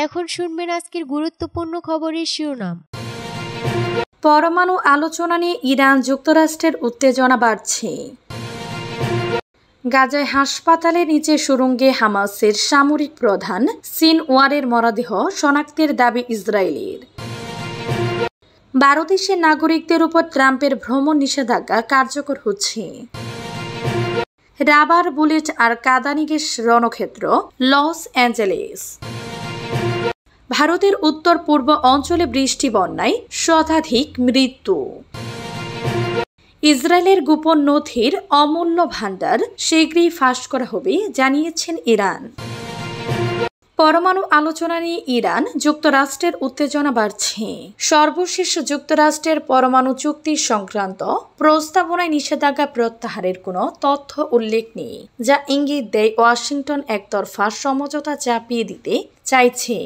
এখন শুনবেন আজকের গুরুত্বপূর্ণ খবরের শিরোনাম। পরমাণু আলোচনা নিয়ে ইরান যুক্তরাষ্ট্রের উত্তেজনা বাড়ছে। গাজায় হাসপাতালের নিচে সুড়ঙ্গে হামাসের সামরিক প্রধান সিনওয়ারের মরদেহ শনাক্তের দাবি ইসরায়েলের। 12 দেশের নাগরিকদের উপর ট্রাম্পের ভ্রমণ নিষেধাজ্ঞা কার্যকর হচ্ছে। রাবার বুলেট আর কাঁদানে গ্যাস রণক্ষেত্র লস অ্যাঞ্জেলেস। ভারতের উত্তর পূর্ব অঞ্চলে বৃষ্টি বন্যায় শতাধিক মৃত্যু। ইসরায়েলের গোপন নথির অমূল্য ভাণ্ডার শীঘ্রই ফাঁস করা হবে জানিয়েছেন ইরান। পরমাণু আলোচনা নিয়ে ইরান যুক্তরাষ্ট্রের উত্তেজনা বাড়ছে। সর্বশেষ যুক্তরাষ্ট্রের পরমাণু চুক্তি সংক্রান্ত প্রস্তাবনায় নিষেধাজ্ঞা প্রত্যাহারের কোনো তথ্য উল্লেখ নেই, যা ইঙ্গিত দেয় ওয়াশিংটন একতরফা সমঝোতা চাপিয়ে দিতে চাইছে।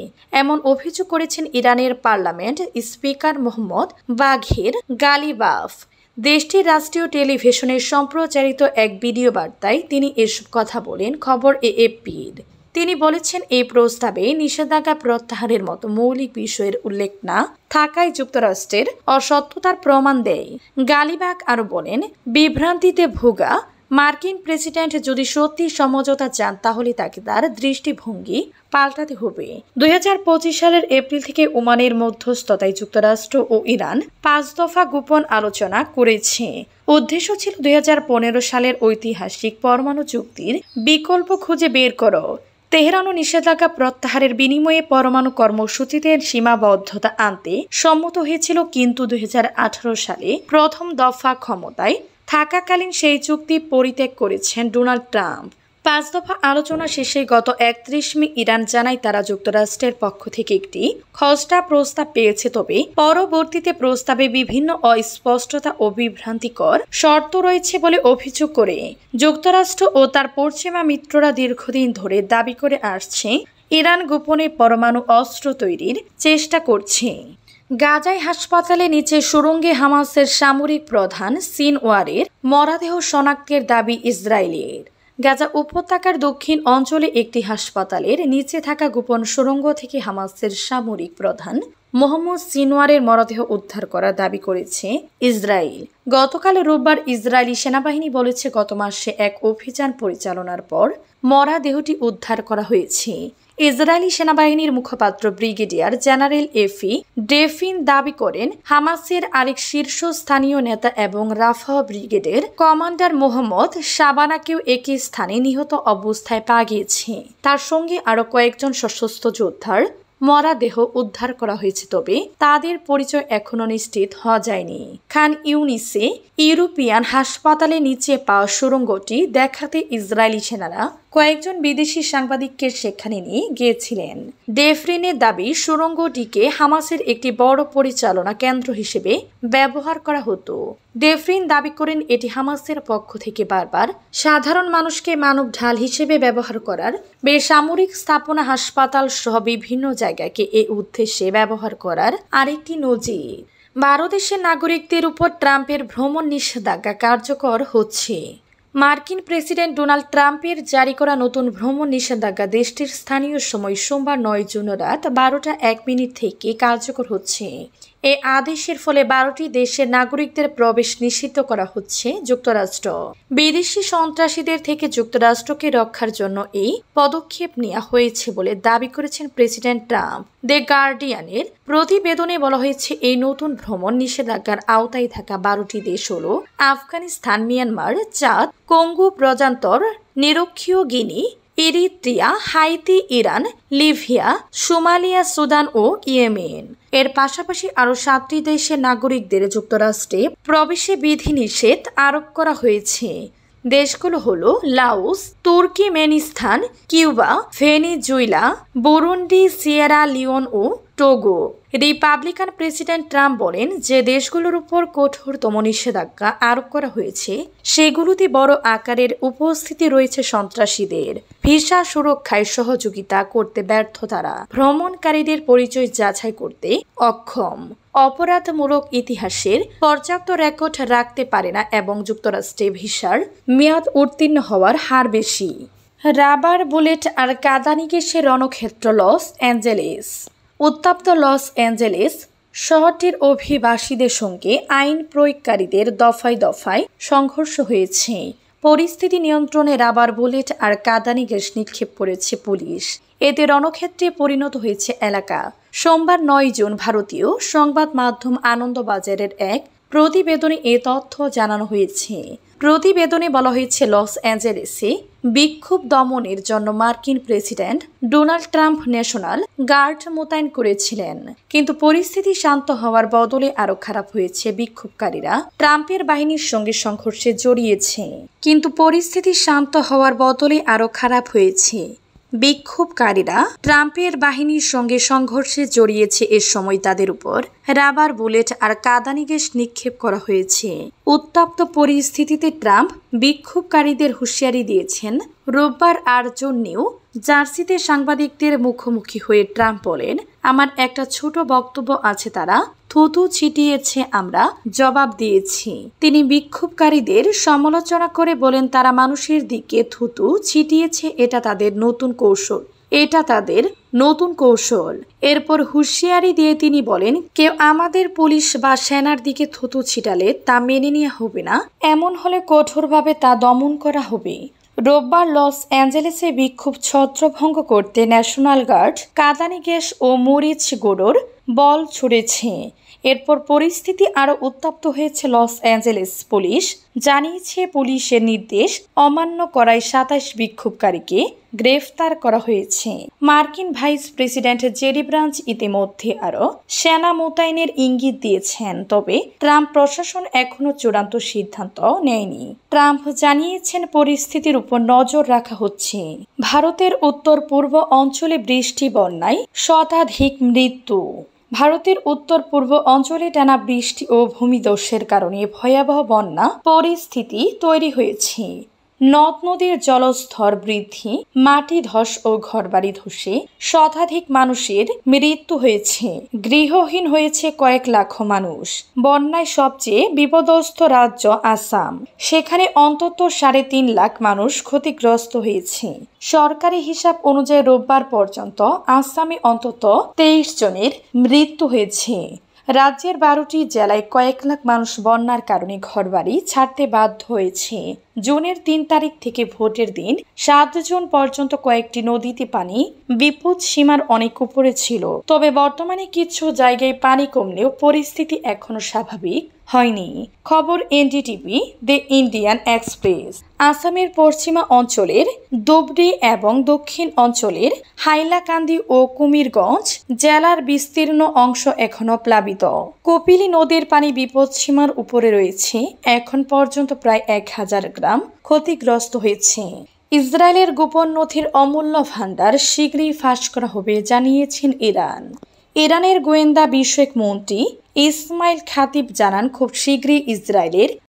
এমন অভিযোগ করেছেন ইরানের পার্লামেন্ট স্পিকার মোহাম্মদ বাঘের গালিবাফ। দেশটির রাষ্ট্রীয় টেলিভিশনের সম্প্রচারিত এক ভিডিও বার্তায় তিনি এসব কথা বলেন খবর এএফপির। তিনি বলেছেন, এই প্রস্তাবে নিষেধাজ্ঞা প্রত্যাহারের মতো মৌলিক বিষয়ের উল্লেখ না থাকায় যুক্তরাষ্ট্রের অসত্যতার প্রমাণ দেয়। গালিবাক আরও বলেন, বিভ্রান্তিতে ভোগা মার্কিন প্রেসিডেন্ট যদি সত্যি সমঝোতা চান তাহলে তাকে তার দৃষ্টিভঙ্গি পাল্টাতে হবে। 2025 সালের এপ্রিল থেকে ওমানের মধ্যস্থতায় যুক্তরাষ্ট্র ও ইরান 5 দফা গোপন আলোচনা করেছে। উদ্দেশ্য ছিল 2015 সালের ঐতিহাসিক পরমাণু চুক্তির বিকল্প খুঁজে বের করো। তেহরানও নিষেধাজ্ঞা প্রত্যাহারের বিনিময়ে পরমাণু কর্মসূচিতে সীমাবদ্ধতা আনতে সম্মত হয়েছিল, কিন্তু 2018 সালে প্রথম দফা ক্ষমতায় থাকাকালীন সেই চুক্তি পরিত্যাগ করেছেন ডোনাল্ড ট্রাম্প। 5 দফা আলোচনা শেষে গত 31 মে ইরান জানায় তারা যুক্তরাষ্ট্রের পক্ষ থেকে একটি খসড়া প্রস্তাব পেয়েছে, তবে পরবর্তীতে প্রস্তাবে বিভিন্ন অস্পষ্টতা ও বিভ্রান্তিকর শর্ত রয়েছে বলে অভিযোগ করে যুক্তরাষ্ট্র ও তার পশ্চিমা মিত্ররা দীর্ঘদিন ধরে দাবি করে আসছে ইরান গোপনে পরমাণু অস্ত্র তৈরির চেষ্টা করছে। গাজায় হাসপাতালে নিচে সুড়ঙ্গে হামাসের সামরিক প্রধান সিনওয়ারের মরদেহ শনাক্তের দাবি ইসরায়েলের। গাজা উপত্যকার দক্ষিণ অঞ্চলে একটি হাসপাতালের নিচে থাকা গোপন সুড়ঙ্গ থেকে হামাসের সামরিক প্রধান মোহাম্মদ সিনওয়ারের মরদেহ উদ্ধার করার দাবি করেছে ইসরায়েল। গতকাল রোববার ইসরায়েলি সেনাবাহিনী বলেছে, গত মাসে এক অভিযান পরিচালনার পর মরা দেহটি উদ্ধার করা হয়েছে। ইসরায়েলি সেনাবাহিনীর মুখপাত্র ব্রিগেডিয়ার জেনারেল এফি ডেফিন দাবি করেন, হামাসের আরেক শীর্ষস্থানীয় নেতা এবং রাফা ব্রিগেডের কমান্ডার মোহাম্মদ শাবানাকেও একই স্থানে নিহত অবস্থায় পাওয়া গিয়েছে। তার সঙ্গে আরও কয়েকজন সশস্ত্র যোদ্ধার মরা দেহ উদ্ধার করা হয়েছে, তবে তাদের পরিচয় এখনো নিশ্চিত হওয়া যায়নি। খান ইউনিসে ইউরোপিয়ান হাসপাতালে নিচে পাওয়া সুড়ঙ্গটি দেখাতে ইসরায়েলি সেনারা কয়েকজন বিদেশি সাংবাদিককে সেখানে নিয়ে গিয়েছিলেন। ডেফরিনের দাবি, সুড়ঙ্গটিকে হামাসের একটি বড় পরিচালনা কেন্দ্র হিসেবে ব্যবহার করা হতো। ডেফরিন দাবি করেন, এটি হামাসের পক্ষ থেকে বারবার সাধারণ মানুষকে মানব ঢাল হিসেবে ব্যবহার করার বেসামরিক স্থাপনা, হাসপাতাল সহ বিভিন্ন জায়গাকে এই উদ্দেশ্যে ব্যবহার করার আরেকটি নজির। 12 দেশের নাগরিকদের উপর ট্রাম্পের ভ্রমণ নিষেধাজ্ঞা কার্যকর হচ্ছে। মার্কিন প্রেসিডেন্ট ডোনাল্ড ট্রাম্পের জারি করা নতুন ভ্রমণ নিষেধাজ্ঞা দেশটির স্থানীয় সময় সোমবার 9 জুন রাত 12:01 থেকে কার্যকর হচ্ছে। এই আদেশের ফলে 12টি দেশের নাগরিকদের প্রবেশ নিষিদ্ধ করা হচ্ছে যুক্তরাষ্ট্র। বিদেশি সন্ত্রাসীদের থেকে যুক্তরাষ্ট্রকে রক্ষার জন্য এই পদক্ষেপ নেওয়া হয়েছে বলে দাবি করেছেন প্রেসিডেন্ট ট্রাম্প। দ্য গার্ডিয়ানের প্রতিবেদনে বলা হয়েছে, এই নতুন ভ্রমণ নিষেধাজ্ঞার আওতায় থাকা 12টি দেশ হল আফগানিস্তান, মিয়ানমার, চাদ, কঙ্গো প্রজাতন্ত্র, নিরক্ষীয় Guinea, Eritrea, Haiti, Iran, Libya, Somalia, Sudan ও ইয়েমেন। এর পাশাপাশি আরও 7টি দেশের নাগরিকদের যুক্তরাষ্ট্রে প্রবেশে বিধিনিষেধ আরোপ করা হয়েছে। দেশগুলো হলো Laos, Turkmenistan, Cuba, Venezuela, Burundi, Sierra Leone ও টোগো। রিপাবলিকান প্রেসিডেন্ট ট্রাম্প বলেন, যে দেশগুলোর উপর কঠোরতম নিষেধাজ্ঞা আরোপ করা হয়েছে সেগুলোতে বড় আকারের উপস্থিতি রয়েছে সন্ত্রাসীদের। ভিসা সুরক্ষায় সহযোগিতা করতে ব্যর্থ তারা, ভ্রমণকারীদের পরিচয় যাচাই করতে অক্ষম, অপরাধমূলক ইতিহাসের পর্যাপ্ত রেকর্ড রাখতে পারে না এবং যুক্তরাষ্ট্রে ভিসার মেয়াদ উত্তীর্ণ হওয়ার হার বেশি। রাবার বুলেট আর কাঁদানি গ্যাসে রণক্ষেত্র লস অ্যাঞ্জেলেস। উত্তপ্ত লস অ্যাঞ্জেলেস শহরটির অভিবাসীদের সঙ্গে আইন প্রয়োগকারীদের দফায় দফায় সংঘর্ষ হয়েছে। পরিস্থিতি নিয়ন্ত্রণে রাবার বুলেট আর কাঁদানি গ্যাস নিক্ষেপ করেছে পুলিশ। এতে রণক্ষেত্রে পরিণত হয়েছে এলাকা। সোমবার 9 জুন ভারতীয় সংবাদ মাধ্যম আনন্দবাজারের এক প্রতিবেদনে এ তথ্য জানানো হয়েছে। প্রতিবেদনে বলা হয়েছে, লস অ্যাঞ্জেলেসে বিক্ষোভ দমনের জন্য মার্কিন president Donald Trump national guard মোতায়েন করেছিলেন, কিন্তু পরিস্থিতি শান্ত হওয়ার বদলে আরও খারাপ হয়েছে। বিক্ষোভকারীরা ট্রাম্পের বাহিনীর সঙ্গে সংঘর্ষে জড়িয়েছে, বিক্ষোভকারীরা ট্রাম্পের বাহিনীর সঙ্গে সংঘর্ষে জড়িয়েছে। এর সময় তাদের উপর রাবার বুলেট আর কাঁদানি গ্যাস নিক্ষেপ করা হয়েছে। উত্তপ্ত পরিস্থিতিতে ট্রাম্প বিক্ষোভকারীদের হুঁশিয়ারি দিয়েছেন। রোববার 8 জুন নিউ জার্সিতে সাংবাদিকদের মুখোমুখি হয়ে ট্রাম্প বলেন, আমার একটা ছোট বক্তব্য আছে, তারা থুতু ছিটিয়েছে, আমরা জবাব দিয়েছি। তিনি বিক্ষোভকারীদের সমালোচনা করে বলেন, তারা মানুষের দিকে থুতু ছিটিয়েছে, এটা তাদের নতুন কৌশল। এরপর হুঁশিয়ারি দিয়ে তিনি বলেন, কেউ আমাদের পুলিশ বা সেনার দিকে থুতু ছিটালে তা মেনে নেওয়া হবে না, এমন হলে কঠোরভাবে তা দমন করা হবে। রোববার লস অ্যাঞ্জেলেসে বিক্ষোভ ছত্রভঙ্গ করতে ন্যাশনাল গার্ড কাঁদানি গ্যাস ও মরিচ গুঁড়োর বল ছুড়েছে। এরপর পরিস্থিতি আরও উত্তপ্ত হয়েছে। লস অ্যাঞ্জেলেস পুলিশ জানিয়েছে, পুলিশের নির্দেশ অমান্য করায় 27 বিক্ষোভকারীকে গ্রেফতার করা হয়েছে। মার্কিন ভাইস প্রেসিডেন্ট জেডি ব্রাঞ্চ ইতিমধ্যে আরও সেনা মোতায়েনের ইঙ্গিত দিয়েছেন, তবে ট্রাম্প প্রশাসন এখনও চূড়ান্ত সিদ্ধান্ত নেয়নি। ট্রাম্প জানিয়েছেন, পরিস্থিতির উপর নজর রাখা হচ্ছে। ভারতের উত্তর পূর্ব অঞ্চলে বৃষ্টি, বন্যায় শতাধিক মৃত্যু। ভারতের উত্তর পূর্ব অঞ্চলে টানা বৃষ্টি ও ভূমিধসের কারণে ভয়াবহ বন্যা পরিস্থিতি তৈরি হয়েছে। নদ নদীর জলস্তর বৃদ্ধি, মাটি ধস ও ঘরবাড়ি ধসে শতাধিক মানুষের মৃত্যু হয়েছে। গৃহহীন হয়েছে কয়েক লাখ মানুষ। বন্যায় সবচেয়ে বিপদগ্রস্ত রাজ্য আসাম, সেখানে অন্তত 3.5 লাখ মানুষ ক্ষতিগ্রস্ত হয়েছে। সরকারি হিসাব অনুযায়ী রোববার পর্যন্ত আসামে অন্তত 23 জনের মৃত্যু হয়েছে। রাজ্যের 12টি জেলায় কয়েক লাখ মানুষ বন্যার কারণে ঘরবাড়ি ছাড়তে বাধ্য হয়েছে। জুনের 3 তারিখ থেকে ভোটের দিন 7 জুন পর্যন্ত কয়েকটি নদীতে পানি বিপদ সীমার অনেক উপরে ছিল। তবে বর্তমানে কিছু জায়গায় পানি কমলেও পরিস্থিতি এখনো স্বাভাবিক হয়নি। খবর এনডিটিভি, দ্য ইন্ডিয়ান এক্সপ্রেস। আসামের পশ্চিমা অঞ্চলের ধুবড়ী এবং দক্ষিণ অঞ্চলের হাইলাকান্দি ও কুমিরগঞ্জ জেলার বিস্তীর্ণ অংশ এখনো প্লাবিত। কপিলী নদীর পানি বিপদসীমার উপরে রয়েছে। এখন পর্যন্ত প্রায় 1000 গ্রাম ক্ষতিগ্রস্ত হয়েছে। ইসরায়েলের গোপন নথির অমূল্য ভাণ্ডার শীঘ্রই ফাঁস করা হবে জানিয়েছেন ইরান। ইরানের গোয়েন্দা বিষয়ক মন্ত্রী ইসমাইল খাতিব জানান, খুব শীঘ্রই ইসরায়েলের